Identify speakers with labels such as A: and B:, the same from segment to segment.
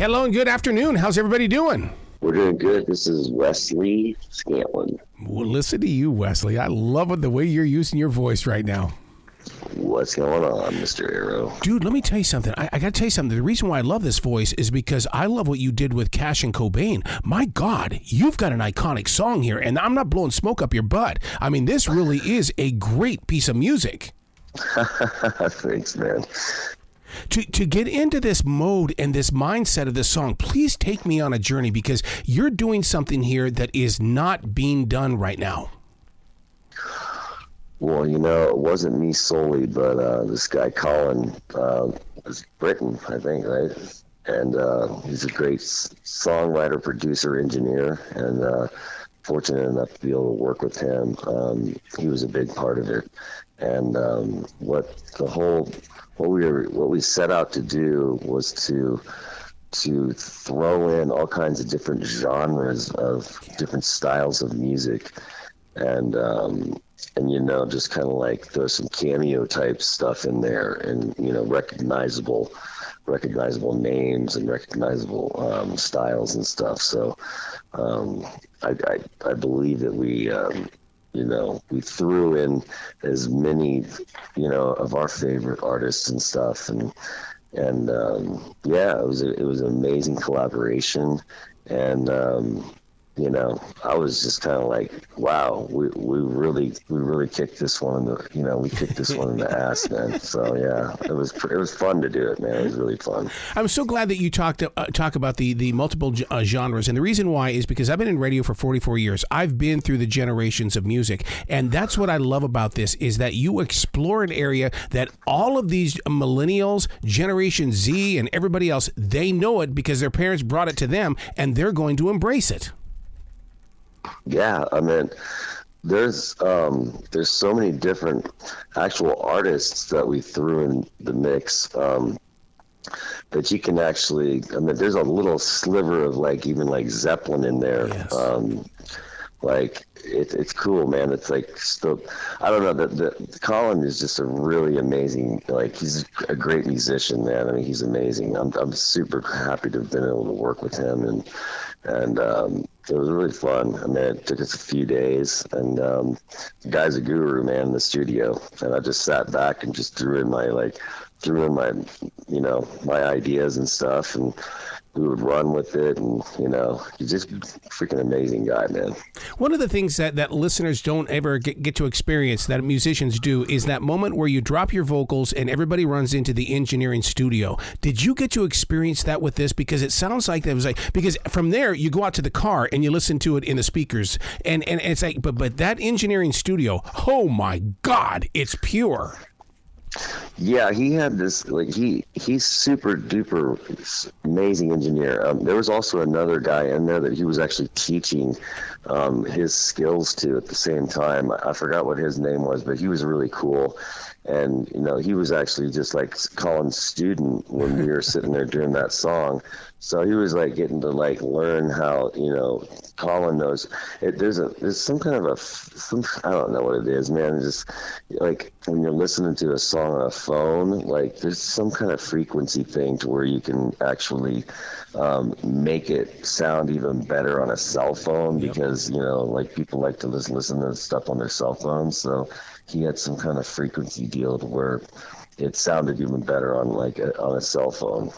A: Hello and good afternoon. How's everybody doing?
B: We're doing good. This is Wesley Scantlin.
A: Well, listen to you, Wesley. I love the way you're using your voice right now.
B: What's going on, Mr. Arrow?
A: Dude, let me tell you something. I got to tell you something. The reason why I love this voice is because I love what you did with Cash and Cobain. My God, you've got an iconic song here, and I'm not blowing smoke up your butt. I mean, this really is a great piece of music.
B: Thanks, man.
A: To get into this mode and this mindset of this song, please take me on a journey because you're doing something here that is not being done right now.
B: Well, it wasn't me solely, but this guy Colin Brittain, I think, right? And he's a great songwriter, producer, engineer, and fortunate enough to be able to work with him. He was a big part of it, and what we set out to do was to throw in all kinds of different genres of different styles of music, and just kind of like throw some cameo type stuff in there, and recognizable names and recognizable styles and stuff. So I believe that we threw in as many of our favorite artists and stuff, and it was an amazing collaboration, and I was just kind of like, wow, we really kicked this one in the ass, man. So yeah, it was fun to do it, man. It was really fun.
A: I'm so glad that you talk about the multiple genres, and the reason why is because I've been in radio for 44 years. I've been through the generations of music, and that's what I love about this is that you explore an area that all of these millennials, Generation Z, and everybody else, they know it because their parents brought it to them, and they're going to embrace it.
B: Yeah, I mean, there's so many different actual artists that we threw in the mix that you can actually. I mean, there's a little sliver of even Zeppelin in there.
A: Yes.
B: It's cool, man. It's still, I don't know. The Colin is just a really amazing. He's a great musician, man. I mean, he's amazing. I'm super happy to have been able to work with him, and it was really fun. I mean, it took us a few days, and the guy's a guru, man, in the studio. And I just sat back and just threw in my my ideas and stuff, and we would run with it, and he's just a freaking amazing guy, man.
A: One of the things that listeners don't ever get to experience that musicians do is that moment where you drop your vocals and everybody runs into the engineering studio. Did you get to experience that with this? Because it sounds like that was because from there you go out to the car and you listen to it in the speakers, and it's but that engineering studio, oh my God, it's pure.
B: Yeah, he had this, he's super duper amazing engineer. There was also another guy in there that he was actually teaching his skills to at the same time. I forgot what his name was, but he was really cool. And, he was actually just like Colin's student when we were sitting there doing that song. So he was getting to learn how, Colin knows. There's some kind of I don't know what it is, man. It's just when you're listening to a song on a phone, there's some kind of frequency thing to where you can actually make it sound even better on a cell phone. Yep. Because, people like to listen to stuff on their cell phones. So he had some kind of frequency deal to where it sounded even better on on a cell phone,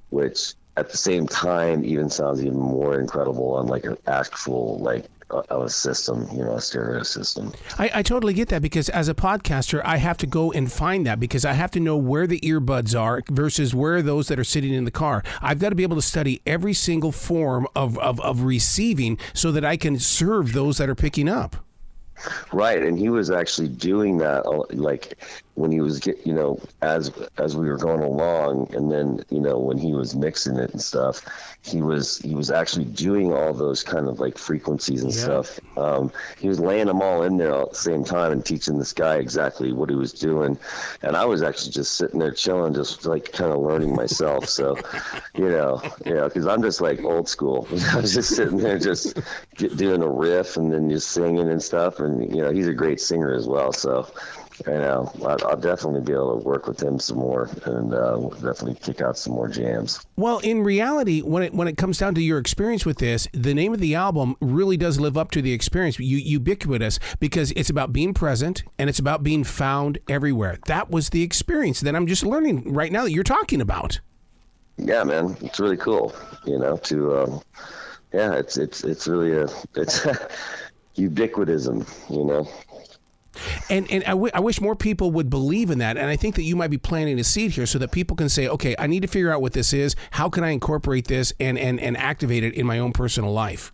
B: which at the same time even sounds even more incredible on an actual on a system, a stereo system.
A: I totally get that because as a podcaster, I have to go and find that because I have to know where the earbuds are versus where those that are sitting in the car. I've got to be able to study every single form of receiving so that I can serve those that are picking up.
B: Right, and he was actually doing that when he was as we were going along, and then when he was mixing it and stuff, he was actually doing all those kind of frequencies and stuff. He was laying them all in there at the same time and teaching this guy exactly what he was doing, and I was actually just sitting there chilling, just kind of learning myself. So because I'm just old school. I was just sitting there just doing a riff and then just singing and stuff, and he's a great singer as well. So I know. I'll definitely be able to work with him some more, and we'll definitely kick out some more jams.
A: Well, in reality, when it comes down to your experience with this, the name of the album really does live up to the experience. Ubiquitous, because it's about being present and it's about being found everywhere. That was the experience that I'm just learning right now that you're talking about.
B: Yeah, man, it's really cool. It's really it's ubiquitism.
A: And I wish more people would believe in that. And I think that you might be planting a seed here so that people can say, okay, I need to figure out what this is. How can I incorporate this and activate it in my own personal life?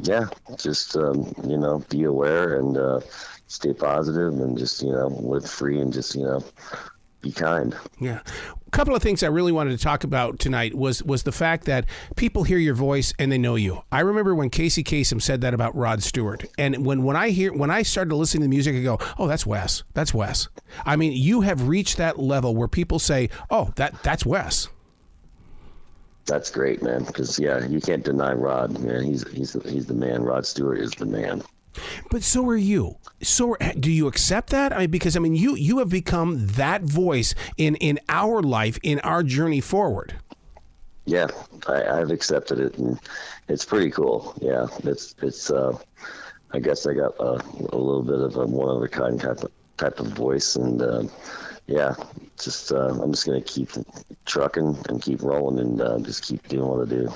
B: Yeah, just, be aware and stay positive and just, live free and just, be kind.
A: Yeah. A couple of things I really wanted to talk about tonight was the fact that people hear your voice and they know you. I remember when Casey Kasem said that about Rod Stewart. And when I started listening to the music, I go, oh, that's Wes. That's Wes. I mean, you have reached that level where people say, oh, that's Wes.
B: That's great, man. Because, you can't deny Rod, man. He's the man. Rod Stewart is the man.
A: But so are you. So do you accept that? Because you have become that voice in our life, in our journey forward.
B: Yeah, I've accepted it, and it's pretty cool. Yeah, it's. I guess I got a little bit of a one of a kind type of voice, and I'm just gonna keep trucking and keep rolling and just keep doing what I do.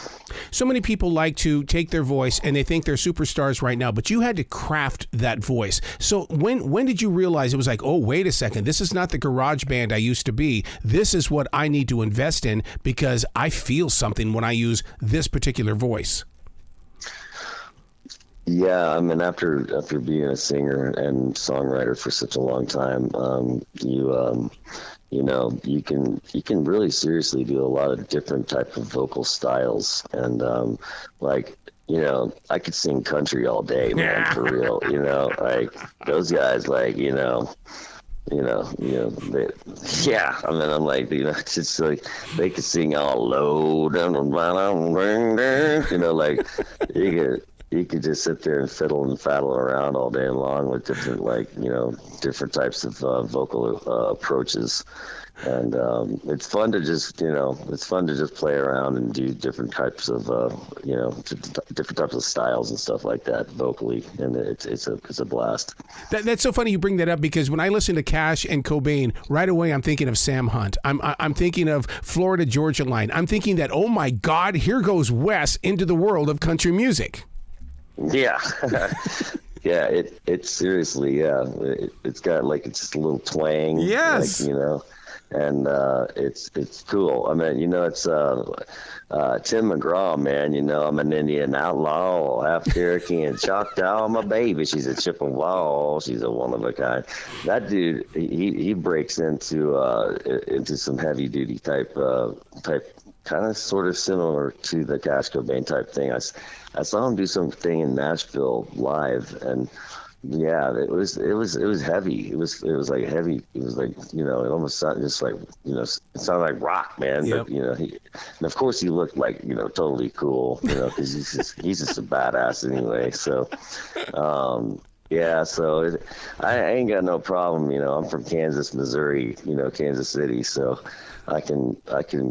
A: So many people like to take their voice and they think they're superstars right now, but you had to craft that voice. So when did you realize it was like, oh, wait a second, this is not the garage band I used to be. This is what I need to invest in because I feel something when I use this particular voice.
B: Yeah, after being a singer and songwriter for such a long time, you can really seriously do a lot of different type of vocal styles, and I could sing country all day, man, for real. Like those guys, like I'm like, it's just like they could sing all low, like you could just sit there and fiddle and faddle around all day long with different types of vocal approaches. And it's fun to just play around and do different types of different types of styles and stuff like that vocally, and it's a blast.
A: That's so funny you bring that up, because when I listen to Cash and Cobain, right away I'm thinking of Sam Hunt. I'm thinking of Florida Georgia Line. I'm thinking that, oh my God, here goes Wes into the world of country music.
B: Yeah. Yeah, it's seriously, it's got it's just a little twang.
A: Yes.
B: And it's cool. It's Tim McGraw, man. I'm an Indian outlaw, half Cherokee and Choctaw. My baby, she's a Chippewa. She's a one of a kind. That dude, he breaks into some heavy duty type kind of sort of similar to the Cash Cobain type thing. I saw him do something in Nashville live, and yeah, it was heavy. It was like heavy. It was like, it almost sounded just like, it sounded like rock, man.
A: Yep.
B: But and of course he looked like, totally cool, because he's just a badass anyway. So, so I ain't got no problem. I'm from Kansas, Missouri, Kansas City, so I can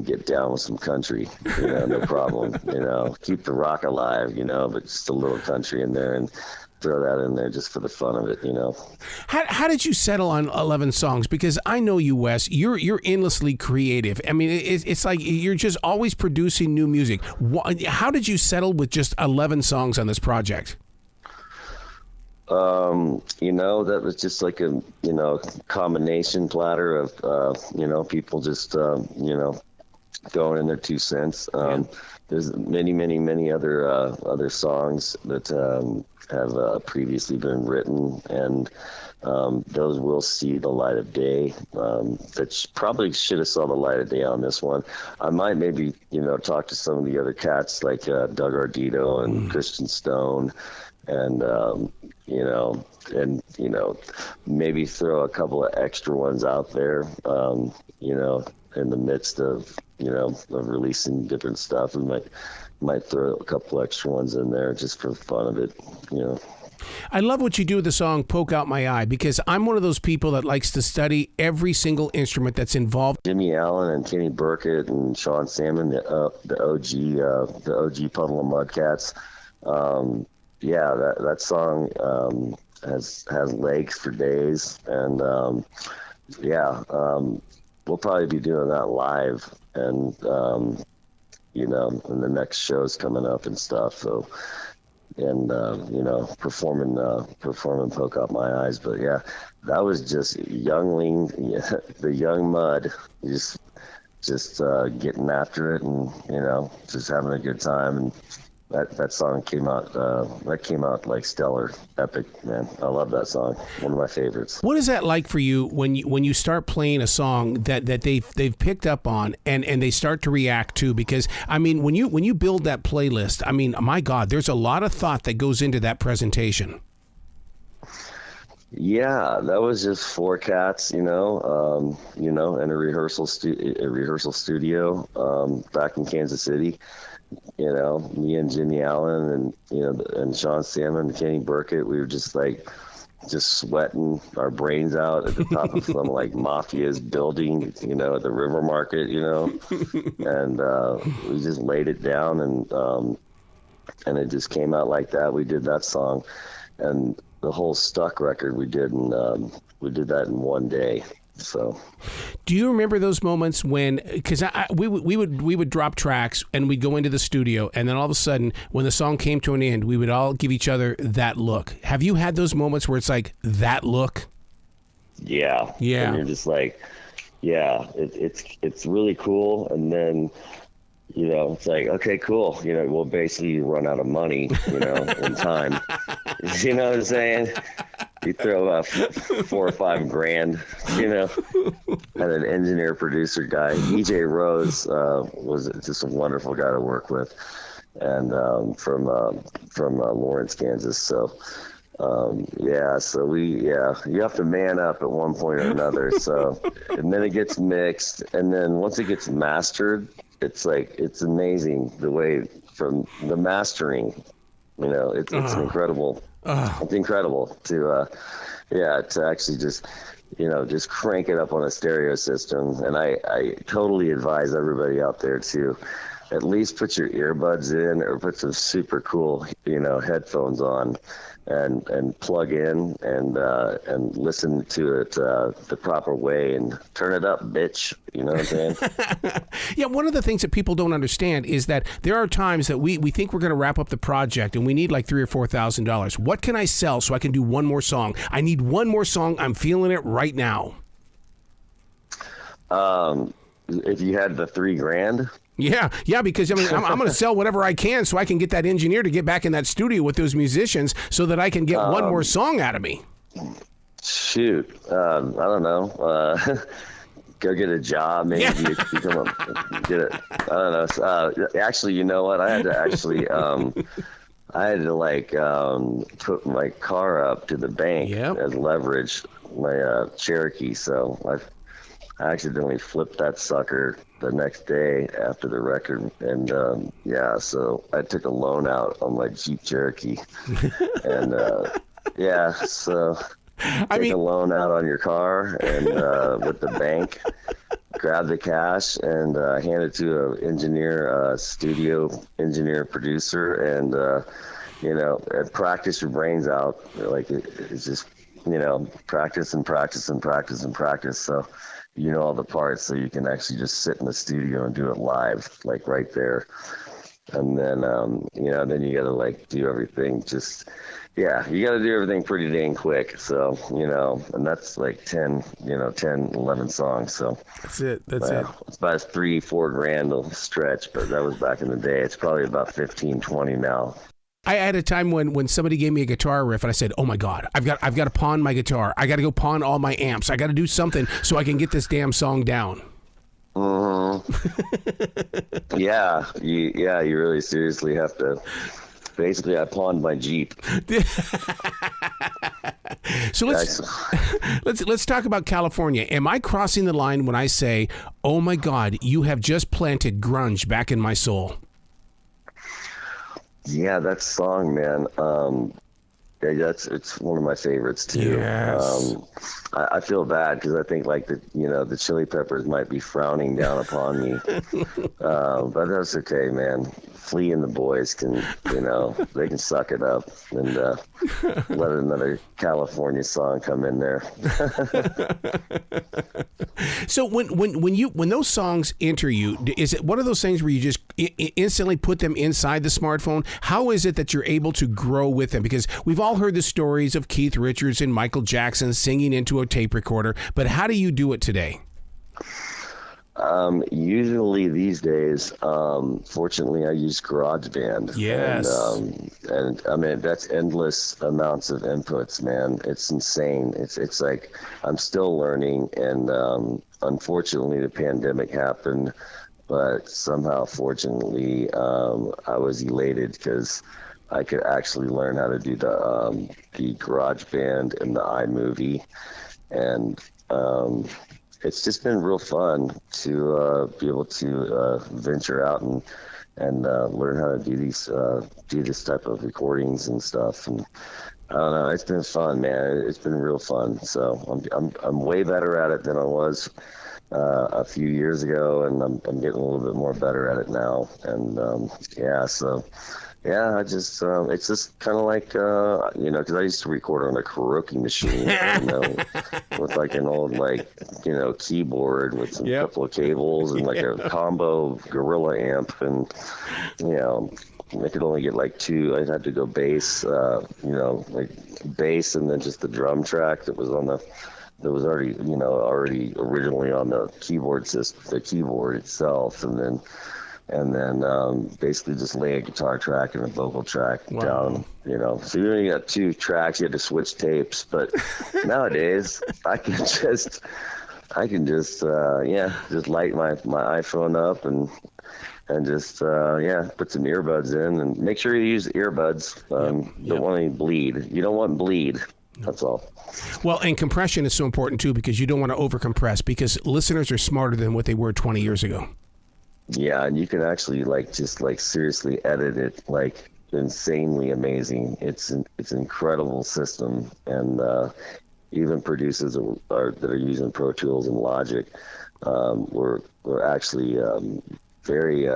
B: get down with some country, no problem. Keep the rock alive, but just a little country in there and throw that in there just for the fun of it,
A: How did you settle on 11 songs? Because I know you, Wes, you're endlessly creative. It's like you're just always producing new music. How did you settle with just 11 songs on this project?
B: That was just like a, combination platter of, people just, going in their 2 cents. There's many other songs that have previously been written, and those will see the light of day. That probably should have saw the light of day on this one. I might maybe talk to some of the other cats like Doug Ardito and Christian Stone, and maybe throw a couple of extra ones out there, in the midst of releasing different stuff. We might throw a couple extra ones in there just for the fun of it,
A: I love what you do with the song Poke Out My Eye, because I'm one of those people that likes to study every single instrument that's involved.
B: Jimmy Allen and Kenny Burkett and Sean Salmon, the OG Puddle of Mudd cats. That song has legs for days, and we'll probably be doing that live, and and the next show's coming up and stuff. So, and performing Poke Out My Eyes. But yeah, that was just youngling, the young Mudd, just getting after it, and just having a good time. And that song came out like stellar, epic, man. I love that song. One of my favorites.
A: What is that like for you when you start playing a song that they've picked up on and they start to react to? Because I mean, when you build that playlist, I mean, my God, there's a lot of thought that goes into that presentation.
B: Yeah, that was just four cats, in a rehearsal studio back in Kansas City. Me and Jimmy Allen and Sean Salmon and Kenny Burkett, we were just sweating our brains out at the top of some like mafia's building, at the River Market, and we just laid it down, and it just came out like that. We did that song, and the whole Stuck record we did that in one day. So,
A: do you remember those moments when? Because we would drop tracks and we'd go into the studio, and then all of a sudden, when the song came to an end, we would all give each other that look. Have you had those moments where it's like that look?
B: Yeah. And you're just like, yeah, it's really cool, and then it's like, okay, cool. We'll basically run out of money, in time. You know what I'm saying? You throw about $4 or $5 grand, and an engineer producer guy. EJ Rose was just a wonderful guy to work with, and from Lawrence, Kansas. So you have to man up at one point or another. So, and then it gets mixed, and then once it gets mastered, it's amazing the way from the mastering, it's incredible. It's incredible to actually just crank it up on a stereo system. And I totally advise everybody out there to at least put your earbuds in or put some super cool, headphones on and plug in and listen to it the proper way and turn it up, bitch. You know what I'm saying?
A: Yeah, one of the things that people don't understand is that there are times that we think we're going to wrap up the project and we need like $3,000 or $4,000. What can I sell so I can do one more song? I need one more song. I'm feeling it right now.
B: If you had the $3,000.
A: Yeah, because I mean, I'm going to sell whatever I can so I can get that engineer to get back in that studio with those musicians so that I can get one more song out of me.
B: Shoot, I don't know. Go get a job, maybe become get it. I don't know. Actually, you know what? I had to put my car up to the bank as leverage, my Cherokee. So I accidentally flipped that sucker the next day after the record, and so I took a loan out on my Jeep Cherokee, and so take a loan out on your car and with the bank, grab the cash and hand it to an engineer, studio engineer, producer, and and practice your brains out. Like it's just practice and practice and practice and practice. So all the parts, so you can actually just sit in the studio and do it live, like right there. And then then you gotta do everything you gotta do everything pretty dang quick. So and that's 10 11 songs. So
A: that's it. It's
B: about $3-4 grand a stretch, but that was back in the day. It's probably about 15-20 now.
A: I had a time when somebody gave me a guitar riff and I said, "Oh my God, I've got to pawn my guitar. I got to go pawn all my amps. I got to do something so I can get this damn song down."
B: Mm-hmm. You really seriously have to. Basically, I pawned my Jeep.
A: So let's talk about California. Am I crossing the line when I say, "Oh my God, you have just planted grunge back in my soul"?
B: Yeah, that song, man. Yeah, it's one of my favorites too.
A: Yes.
B: I feel bad because I think like the Chili Peppers might be frowning down upon me, but that's okay, man. Flea and the boys can, they can suck it up and let another California song come in there.
A: So when those songs enter you, is it one of those things where you just instantly put them inside the smartphone? How is it that you're able to grow with them? Because we've all heard the stories of Keith Richards and Michael Jackson singing into a tape recorder, but how do you do it today?
B: Usually these days, fortunately, I use GarageBand.
A: Yes.
B: And I mean, that's endless amounts of inputs, man. It's insane. It's like I'm still learning, and unfortunately, the pandemic happened, but somehow, fortunately, I was elated because I could actually learn how to do the GarageBand and the iMovie, and it's just been real fun to be able to venture out and learn how to do this type of recordings and stuff. And I don't know, it's been fun, man. It's been real fun. So I'm way better at it than I was a few years ago, and I'm getting a little bit more better at it now. And yeah, I just, it's just kind of like, because I used to record on a karaoke machine, with like an old, keyboard with some couple of cables and like a combo Gorilla amp. And, I could only get like two. I'd have to go bass, like bass and then just the drum track that was already originally on the keyboard system, the keyboard itself. And then basically just lay a guitar track and a vocal track down, So you only got two tracks. You had to switch tapes, but nowadays I can just light my iPhone up and just put some earbuds in, and make sure you use earbuds. Don't want any bleed. You don't want bleed. That's all.
A: Well, and compression is so important too, because you don't want to overcompress, because listeners are smarter than what they were 20 years ago.
B: Yeah, and you can actually seriously edit it insanely amazing. It's an incredible system, and even producers that are using Pro Tools and Logic were actually very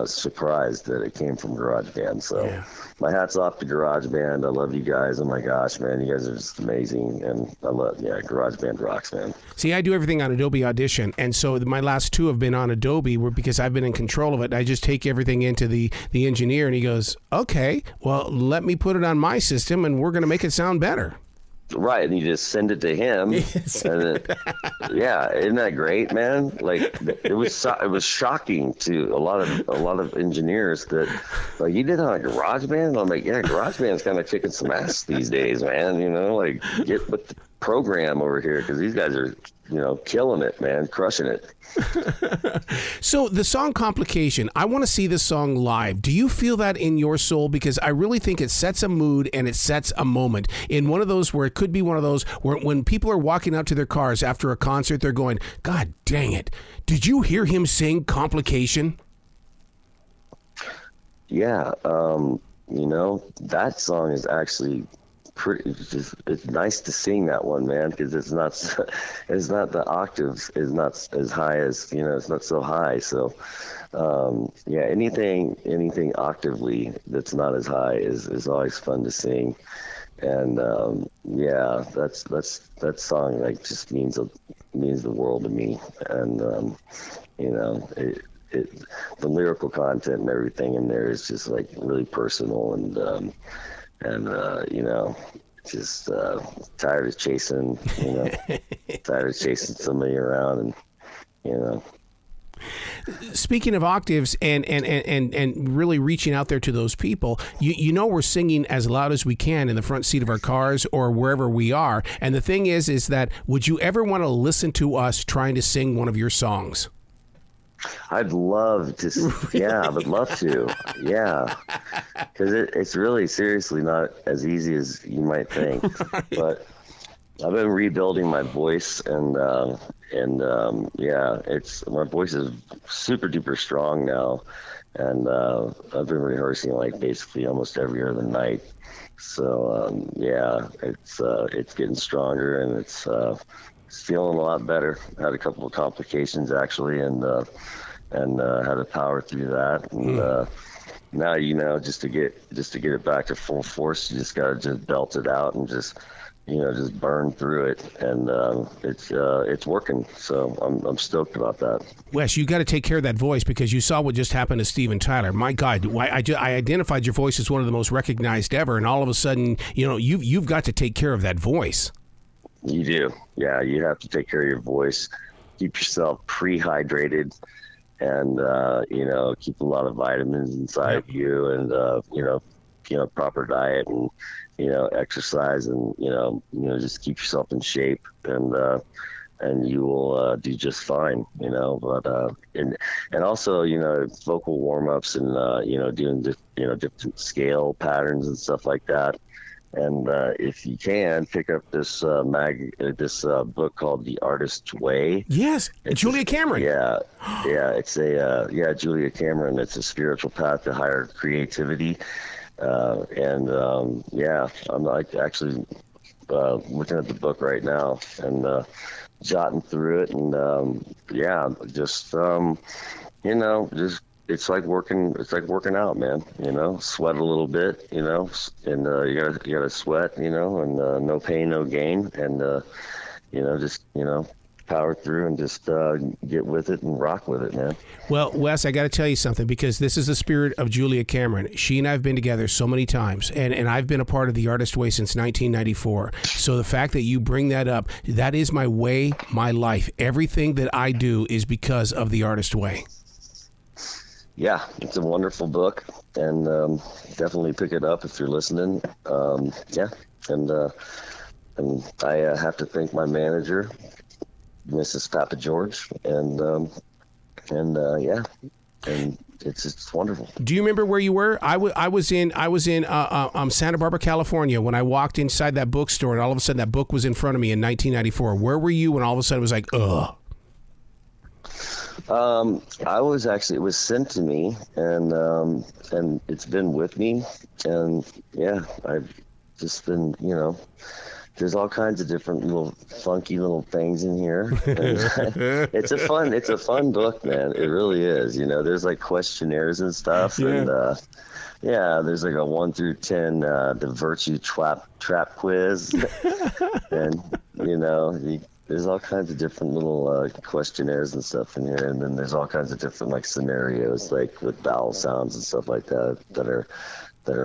B: surprised that it came from GarageBand. So my hat's off to GarageBand. I love you guys. Oh my gosh, man, you guys are just amazing, and I love GarageBand rocks, man.
A: See, I do everything on Adobe Audition, and so my last two have been on Adobe, because I've been in control of it. I just take everything into the engineer, and he goes, "Okay, well, let me put it on my system, and we're going to make it sound better."
B: Right, and you just send it to him. Yes. And then, isn't that great, man? Like it was shocking to a lot of engineers that you did on a GarageBand. And I'm like, yeah, GarageBand's kind of kicking some ass these days, man. Get with the program over here, because these guys are killing it, man, crushing it.
A: So the song Complication, I want to see this song live. Do you feel that in your soul? Because I really think it sets a mood and it sets a moment in one of those where it could be one of those where when people are walking out to their cars after a concert, they're going, "God dang it, did you hear him sing Complication?" Yeah,
B: that song is actually it's nice to sing that one, man, because it's not the octaves is not as high as it's not so high. So anything octavely that's not as high is always fun to sing. And that song just means the world to me. And the lyrical content and everything in there is just really personal, and just tired of chasing somebody around, and
A: Speaking of octaves and really reaching out there to those people, we're singing as loud as we can in the front seat of our cars or wherever we are. And the thing is that would you ever want to listen to us trying to sing one of your songs?
B: I'd love to. Really? Yeah, I would love to. Yeah, because it's really seriously not as easy as you might think. Right. But I've been rebuilding my voice, and yeah, it's my voice is super duper strong now, and I've been rehearsing like basically almost every other night. So yeah, it's getting stronger, and it's feeling a lot better. Had a couple of complications actually, and had to power through that, and now just to get it back to full force, you just gotta just belt it out and just just burn through it, and it's working. So I'm stoked about that.
A: Wes, you got to take care of that voice, because you saw what just happened to Steven Tyler. My God, I identified your voice as one of the most recognized ever, and all of a sudden, you've got to take care of that voice.
B: You do, yeah. You have to take care of your voice, keep yourself pre-hydrated, and keep a lot of vitamins inside you, and proper diet, and exercise, and just keep yourself in shape, and you will do just fine. But and also vocal warm-ups, and doing different scale patterns and stuff like that. And if you can, pick up this book called The Artist's Way.
A: Yes, Julia Cameron.
B: Yeah, it's Julia Cameron. It's a spiritual path to higher creativity. I'm like looking at the book right now, and jotting through it, and just it's like working out, man. Sweat a little bit, and you gotta sweat, and no pain, no gain, and just power through and just get with it and rock with it, man.
A: Well, Wes, I got to tell you something, because this is the spirit of Julia Cameron. She and I have been together so many times, and I've been a part of the Artist Way since 1994. So the fact that you bring that up, that is my way, my life. Everything that I do is because of the Artist Way.
B: Yeah, it's a wonderful book, and definitely pick it up if you're listening. And I have to thank my manager, Mrs. Papa George, and it's wonderful.
A: Do you remember where you were? I was in Santa Barbara, California, when I walked inside that bookstore, and all of a sudden that book was in front of me in 1994. Where were you when all of a sudden it was like, ugh?
B: I was actually, it was sent to me, and it's been with me, and yeah, I've just been, there's all kinds of different little funky little things in here. It's a fun book, man. It really is. There's like questionnaires and stuff, and there's like a 1 through 10 the virtue trap quiz, and there's all kinds of different little questionnaires and stuff in here, and then there's all kinds of different like scenarios, like with vowel sounds and stuff like that that are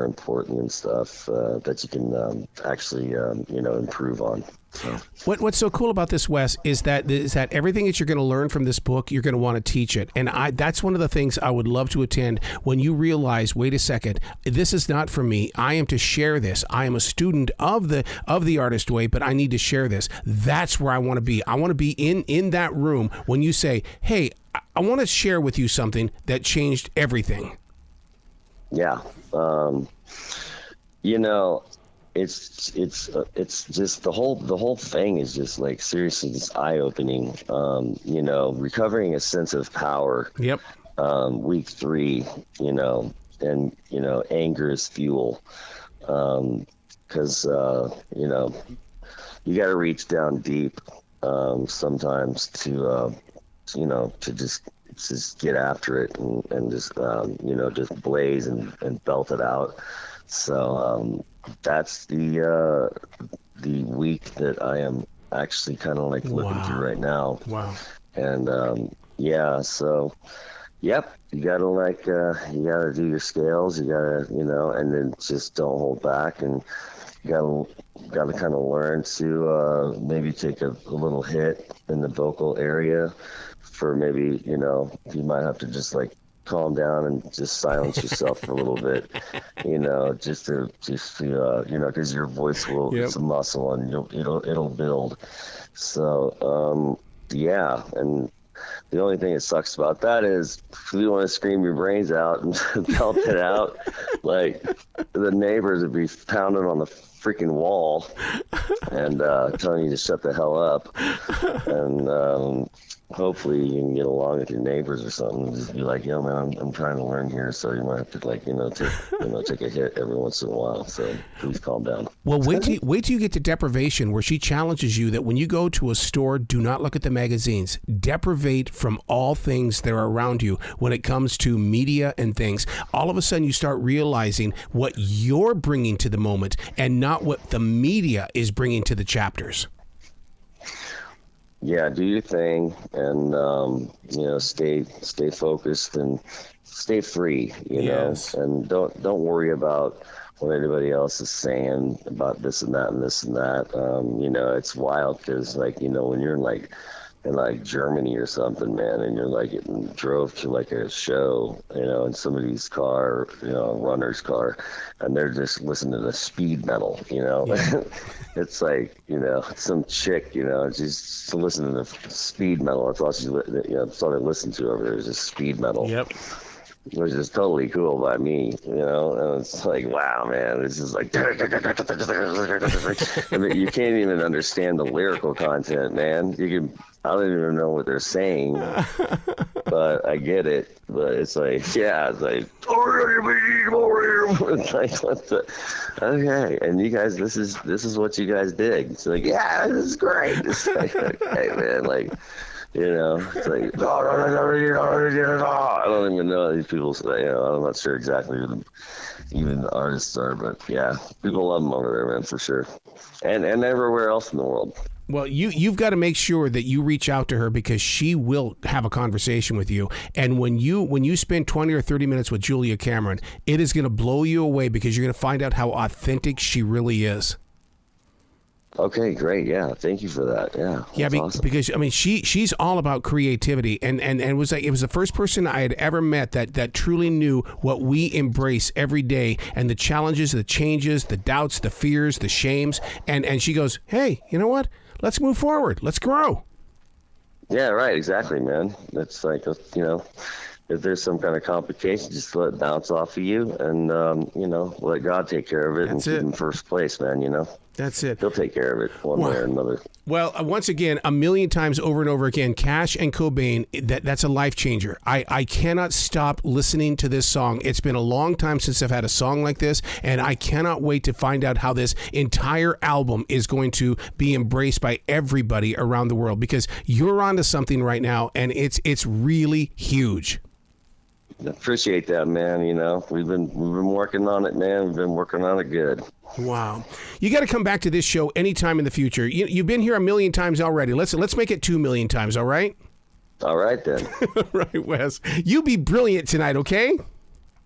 B: important and stuff that you can actually improve on. So.
A: What's so cool about this, Wes, is that everything that you're going to learn from this book, you're going to want to teach it. And that's one of the things I would love to attend, when you realize, wait a second, this is not for me. I am to share this. I am a student of the Artist Way, but I need to share this. That's where I want to be. I want to be in that room when you say, hey, I want to share with you something that changed everything.
B: Yeah. It's just the whole thing is just like seriously just eye-opening. Recovering a sense of power.
A: Yep.
B: Week 3, and anger is fuel. Because you got to reach down deep sometimes to just get after it and just just blaze and belt it out. So that's the week that I am actually kind of like living through right now. Wow. And so yep, you gotta do your scales, you gotta and then just don't hold back, and you gotta kind of learn to maybe take a little hit in the vocal area for maybe you might have to just like calm down and just silence yourself for a little bit, just to because your voice will, it's a muscle, and it'll build. So and the only thing that sucks about that is if you want to scream your brains out and belt it out, like the neighbors would be pounding on the freaking wall and telling you to shut the hell up. And hopefully you can get along with your neighbors or something. Just be like, yo, man, I'm trying to learn here, so you might have to, like, take a hit every once in a while. So please calm down.
A: Well, wait till you get to deprivation, where she challenges you that when you go to a store, do not look at the magazines. Deprivate from all things that are around you when it comes to media and things. All of a sudden, you start realizing what you're bringing to the moment and not what the media is bringing to the chapters.
B: Yeah, do your thing, and stay focused and stay free. You know, and don't worry about what anybody else is saying about this and that and this and that. It's wild because, like, when you're in Germany or something, man, and you're like drove to like a show, in somebody's car, a runner's car, and they're just listening to speed metal,
A: Yeah.
B: It's like, some chick, just listening to speed metal. That's all that's all they listen to over there is just speed metal.
A: Yep.
B: Which is totally cool by me, and it's like, wow, man, this is like, I mean, you can't even understand the lyrical content, man. I don't even know what they're saying, but I get it. But it's like, it's like, it's like, what the, okay, and you guys, this is what you guys dig. It's like, yeah, this is great. It's like, okay, man, like, it's like, I don't even know these people say, I'm not sure exactly who even the artists are, but yeah, people love them over there, man, for sure. And everywhere else in the world.
A: Well, you've got to make sure that you reach out to her, because she will have a conversation with you. And when you spend 20 or 30 minutes with Julia Cameron, it is going to blow you away, because you're going to find out how authentic she really is.
B: Okay, great. Yeah, thank you for that. Yeah, awesome.
A: Because I mean, she's all about creativity, and it was the first person I had ever met that truly knew what we embrace every day, and the challenges, the changes, the doubts, the fears, the shames, and she goes, hey, you know what? Let's move forward. Let's grow.
B: Yeah, right. Exactly, man. It's like, if there's some kind of complication, just let it bounce off of you, and let God take care of it.
A: That's
B: and
A: it.
B: Keep in first place, man.
A: That's it.
B: He'll take care of it one way or another.
A: Well, once again, a million times over and over again, Cash and Cobain, that's a life changer. I cannot stop listening to this song. It's been a long time since I've had a song like this, and I cannot wait to find out how this entire album is going to be embraced by everybody around the world, because you're onto something right now, and it's really huge.
B: Appreciate that, man. We've been working on it, man. We've been working on it good.
A: Wow. You got to come back to this show anytime in the future. You've been here a million times already. Let's make it 2 million times, all right?
B: All right, then.
A: Right, Wes. You be brilliant tonight, okay?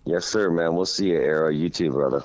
B: Yes, sir, man. We'll see you, Arrow. You too, brother.